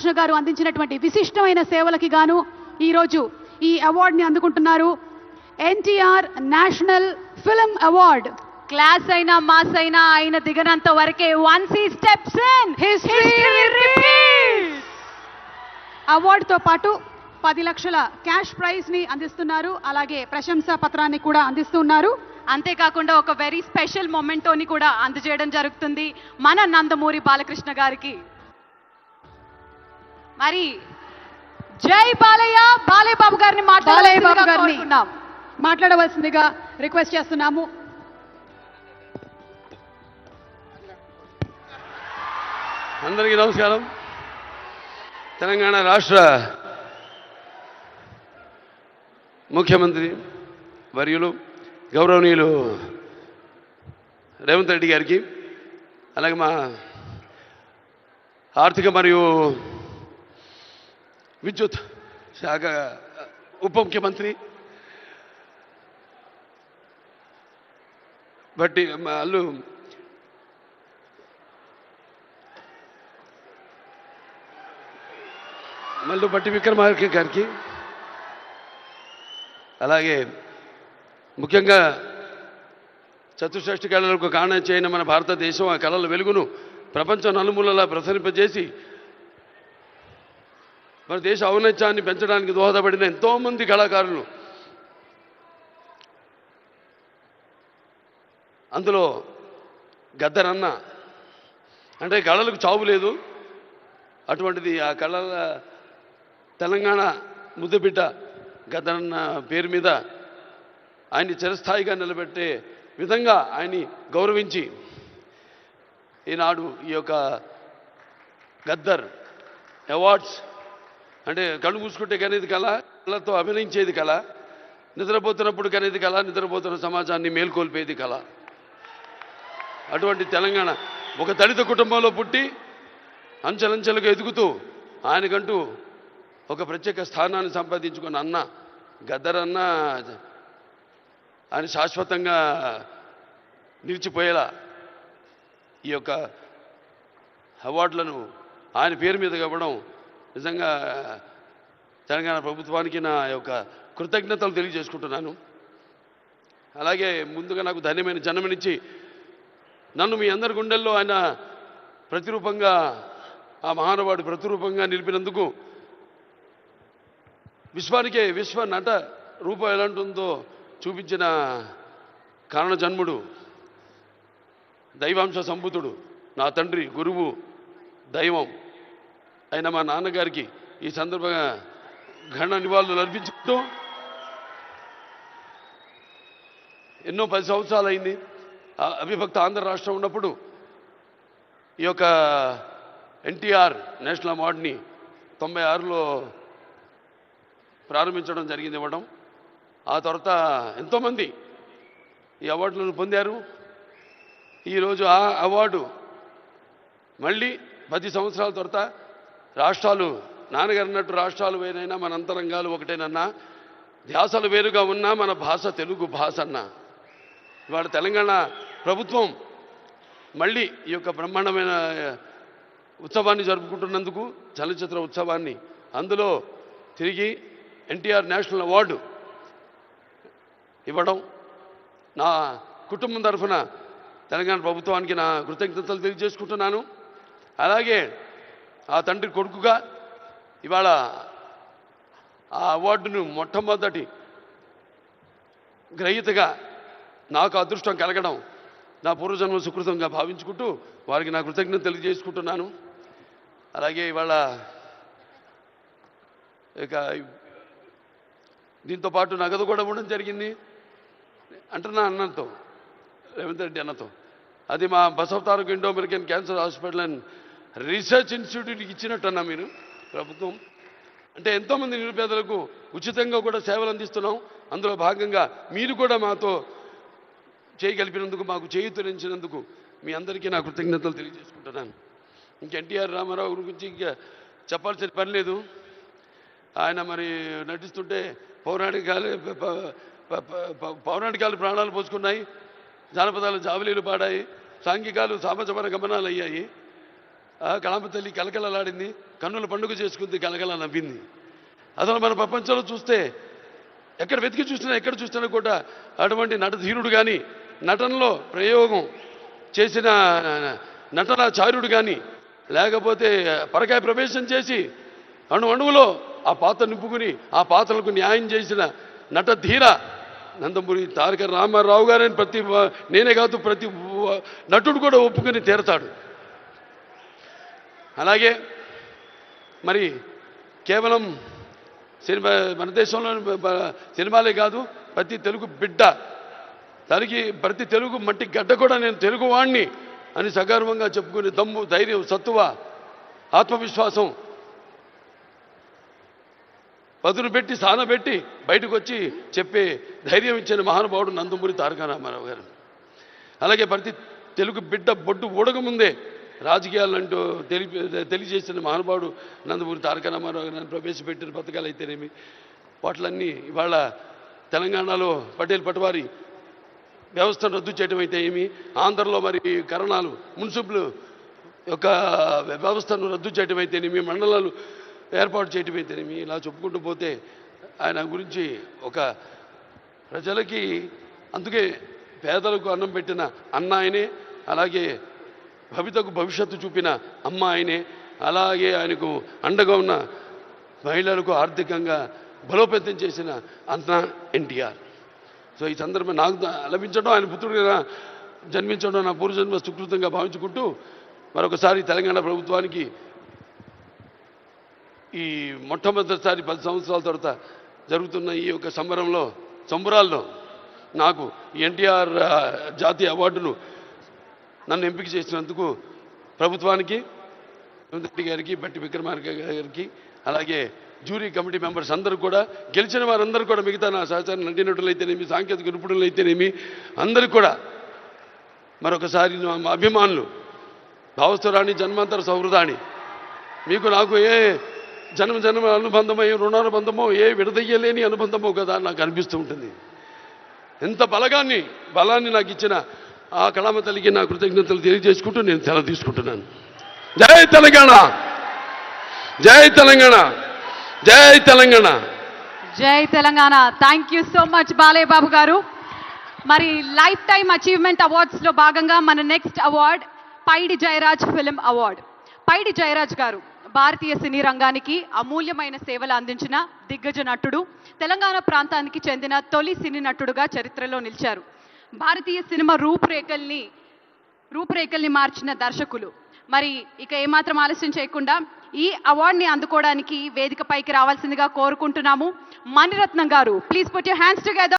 బాలకృష్ణ గారు అందించినటువంటి విశిష్టమైన సేవలకి గాను ఈరోజు ఈ అవార్డుని అందుకుంటున్నారు. NTR national film award. Class అయినా మాస్ అయినా ఆయన దిగనంత వరకే once he steps in history repeats. అవార్డుతో పాటు 10 లక్షల క్యాష్ ప్రైజ్ ని అందిస్తున్నారు. అలాగే ప్రశంసా పత్రాన్ని కూడా అందిస్తున్నారు. అంతేకాకుండా ఒక వెరీ స్పెషల్ మొమెంటోని కూడా అందజేయడం జరుగుతుంది మన నందమూరి బాలకృష్ణ గారికి. మరి జై బాలయ్య, బాలయ్య బాబు గారిని మాట్లాడవలసిందిగా రిక్వెస్ట్ చేస్తున్నాము. అందరికీ నమస్కారం. తెలంగాణ రాష్ట్ర ముఖ్యమంత్రి వర్యులు గౌరవనీయులు రేవంత్ రెడ్డి గారికి, అలాగే మా ఆర్థిక మరియు విద్యుత్ శాఖ ఉప ముఖ్యమంత్రి బట్టి వాళ్ళు మల్లు బట్టి విక్రమార్క గారికి, అలాగే ముఖ్యంగా చతుషష్ఠి కళలకు కారణం చేయని మన భారతదేశం ఆ కళల వెలుగును ప్రపంచం నలుమూలలా ప్రసరింపజేసి మన దేశ ఔన్నత్యాన్ని పెంచడానికి దోహదపడిన ఎంతోమంది కళాకారులు, అందులో గద్దరన్న అంటే కళలకు చావు లేదు. అటువంటిది ఆ కళల తెలంగాణ ముద్దుబిడ్డ గద్దరన్న పేరు మీద ఆయన్ని చిరస్థాయిగా నిలబెట్టే విధంగా ఆయన్ని గౌరవించి ఈనాడు ఈ యొక్క గద్దర్ అవార్డ్స్ అంటే కళ్ళు మూసుకుంటే కనేది కళ, కళతో అభినయించేది కళ, నిద్రపోతున్నప్పుడు కనేది కళ, నిద్రపోతున్న సమాజాన్ని మేల్కొల్పేది కళ. అటువంటి తెలంగాణ ఒక దళిత కుటుంబంలో పుట్టి అంచెలంచెలుగా ఎదుగుతూ ఆయనకంటూ ఒక ప్రత్యేక స్థానాన్ని సంపాదించుకున్న అన్న గద్దరన్న ఆయన శాశ్వతంగా నిలిచిపోయేలా ఈ యొక్క అవార్డులను ఆయన పేరు మీద ఇవ్వడం నిజంగా తెలంగాణ ప్రభుత్వానికి నా యొక్క కృతజ్ఞతలు తెలియజేసుకుంటున్నాను. అలాగే ముందుగా నాకు ధన్యమైన జన్మనిచ్చి నన్ను మీ అందరి గుండెల్లో ఆయన ప్రతిరూపంగా, ఆ మహానుభావుడు ప్రతిరూపంగా నిలిపినందుకు, విశ్వానికే విశ్వ నట రూపం ఎలాంటిందో చూపించిన కారణ జన్ముడు, దైవాంశ సంభూతుడు, నా తండ్రి, గురువు, దైవం అయిన మా నాన్నగారికి ఈ సందర్భంగా ఘన నివాళులు అర్పించుకుంటూ, ఎన్నో 10 సంవత్సరాలు అయింది అవిభక్త ఆంధ్ర రాష్ట్రం ఉన్నప్పుడు ఈ యొక్క ఎన్టీఆర్ నేషనల్ అవార్డుని 96లో ప్రారంభించడం జరిగింది, ఇవ్వడం. ఆ తర్వాత ఎంతోమంది ఈ అవార్డులను పొందారు. ఈరోజు ఆ అవార్డు మళ్ళీ 10 సంవత్సరాల తర్వాత రాష్ట్రాలు, నాన్నగారు అన్నట్టు రాష్ట్రాలు వేరైనా మన అంతరంగాలు ఒకటేనన్నా, ధ్యాసలు వేరుగా ఉన్నా మన భాష తెలుగు భాష అన్నా. ఇవాళ తెలంగాణ ప్రభుత్వం మళ్ళీ ఈ యొక్క బ్రహ్మాండమైన ఉత్సవాన్ని జరుపుకుంటున్నందుకు, చలనచిత్ర ఉత్సవాన్ని, అందులో తిరిగి ఎన్టీఆర్ నేషనల్ అవార్డు ఇవ్వడం నా కుటుంబం తరఫున తెలంగాణ ప్రభుత్వానికి నా కృతజ్ఞతలు తెలియజేసుకుంటున్నాను. అలాగే ఆ తండ్రి కొడుకుగా ఇవాళ ఆ అవార్డును మొట్టమొదటి గ్రహీతగా నాకు అదృష్టం కలగడం నా పూర్వజన్మ సుకృతంగా భావించుకుంటూ వారికి నా కృతజ్ఞత తెలియజేసుకుంటున్నాను. అలాగే ఇవాళ ఇక దీంతో పాటు నగదు కూడా ఇవ్వడం జరిగింది అంటున్నా అన్నతో, రేవంత్ రెడ్డి అన్నతో. అది మా Basavataraka Indo American cancer hospital and research ఇన్స్టిట్యూట్కి ఇచ్చినట్టన్నా మీరు ప్రభుత్వం. అంటే ఎంతోమంది నిరుపేదలకు ఉచితంగా కూడా సేవలు అందిస్తున్నాం. అందులో భాగంగా మీరు కూడా మాతో చేయగలిపినందుకు, మాకు చేయూతనించినందుకు మీ అందరికీ నా కృతజ్ఞతలు తెలియజేసుకుంటున్నాను. ఇంక ఎన్టీఆర్ రామారావు గురించి ఇంకా చెప్పాల్సిన పని లేదు. ఆయన మరి నటిస్తుంటే పౌరాణికాలు ప్రాణాలు పోసుకున్నాయి, జానపదాలు జావలీలు పాడాయి, సాంఘికాలు సామజమన గమనాలు అయ్యాయి. కళామ తల్లి కలకలలాడింది, కన్నుల పండుగ చేసుకుంది, కలకల నవ్వింది. అసలు మన ప్రపంచంలో చూస్తే ఎక్కడ వెతికి చూసినా ఎక్కడ చూసినా కూడా అటువంటి నటధీరుడు కానీ, నటనలో ప్రయోగం చేసిన నటనాచార్యుడు కానీ, లేకపోతే పరకాయ ప్రవేశం చేసి అణువులో ఆ పాత్ర నింపుకుని ఆ పాత్రలకు న్యాయం చేసిన నటధీర నందమూరి తారక రామారావు గారని నేనే కాదు ప్రతి నటుడు కూడా ఒప్పుకుని తీరతాడు. అలాగే మరి కేవలం సినిమా మన దేశంలో సినిమాలే కాదు, ప్రతి తెలుగు బిడ్డ ప్రతి తెలుగు మట్టి గడ్డ కూడా నేను తెలుగువాణ్ణి అని సగర్వంగా చెప్పుకునే దమ్ము, ధైర్యం, సత్తువ, ఆత్మవిశ్వాసం పదును పెట్టి సానబెట్టి బయటకు వచ్చి చెప్పే ధైర్యం ఇచ్చిన మహానుభావుడు నందమూరి తారక రామారావు గారు. అలాగే ప్రతి తెలుగు బిడ్డ బొడ్డు ఊడకముందే రాజకీయాలంటూ తెలియజేసిన మహానుభావుడు నందమూరి తారక రామారావు గారిని ప్రవేశపెట్టిన పథకాలు అయితేనేమి, వాటిలన్నీ ఇవాళ తెలంగాణలో పటేల్ పటవారి వ్యవస్థను రద్దు చేయడం అయితే ఏమి, ఆంధ్రలో మరి కరణాలు మున్సిపల్ యొక్క వ్యవస్థను రద్దు చేయడం అయితేనేమి, మండలాలు ఏర్పాటు చేయడం అయితేనేమి, ఇలా చెప్పుకుంటూ పోతే ఆయన గురించి ఒక ప్రజలకి, అందుకే పేదలకు అన్నం పెట్టిన అన్న ఆయనే, అలాగే భవితకు భవిష్యత్తు చూపిన అమ్మ ఆయనే, అలాగే ఆయనకు అండగా ఉన్న మహిళలకు ఆర్థికంగా బలోపేతం చేసిన అన్న ఎన్టీఆర్. సో ఈ సందర్భం నాకు లభించడం, ఆయన పుత్రుడిగా జన్మించడం నా పూర్వజన్మ సుకృతంగా భావించుకుంటూ మరొకసారి తెలంగాణ ప్రభుత్వానికి ఈ మొట్టమొదటిసారి 10 సంవత్సరాల తర్వాత జరుగుతున్న ఈ యొక్క సంబరాల్లో నాకు ఎన్టీఆర్ జాతీయ అవార్డును నన్ను ఎంపిక చేసినందుకు ప్రభుత్వానికి, రెడ్డి గారికి, బట్టి విక్రమార్క గారికి, అలాగే జ్యూరీ కమిటీ మెంబర్స్ అందరూ కూడా, గెలిచిన వారందరూ కూడా, మిగతా నా సహచార నటీనటులైతేనేమి, సాంకేతిక నిపుణులైతేనేమి అందరూ కూడా మరొకసారి మా అభిమానులు, భావస్థురాణి జన్మాంతర సౌహృదాన్ని, మీకు నాకు ఏ జన్మ అనుబంధమో, ఏ రుణానుబంధమో, ఏ విడదయ్యలేని అనుబంధమో కదా నాకు అనిపిస్తూ ఉంటుంది. ఎంత బలాన్ని నాకు ఇచ్చిన ఆ కళామ తల్లికి నా కృతజ్ఞతలు తెలియజేసుకుంటూ నేను సెలవు తీసుకుంటున్నాను. జై తెలంగాణ, జై తెలంగాణ, జై తెలంగాణ, జై Telangana. Thank you so much Balayya Babu గారు. మరి లైఫ్ టైమ్ అచీవ్మెంట్ అవార్డ్స్లో భాగంగా మన next award Paidi Jayaraj film award. Paidi Jayaraj గారు భారతీయ సినీ రంగానికి అమూల్యమైన సేవలు అందించిన దిగ్గజ నటుడు, తెలంగాణ ప్రాంతానికి చెందిన తొలి సినీ నటుడుగా చరిత్రలో నిలిచారు. భారతీయ సినిమా రూపురేఖల్ని మార్చిన దర్శకులు. మరి ఇక ఏమాత్రం ఆలస్యం చేయకుండా ఈ అవార్డుని అందుకోవడానికి వేదికపైకి రావాల్సిందిగా కోరుకుంటున్నాము. మణిరత్నం గారు, please put your hands together.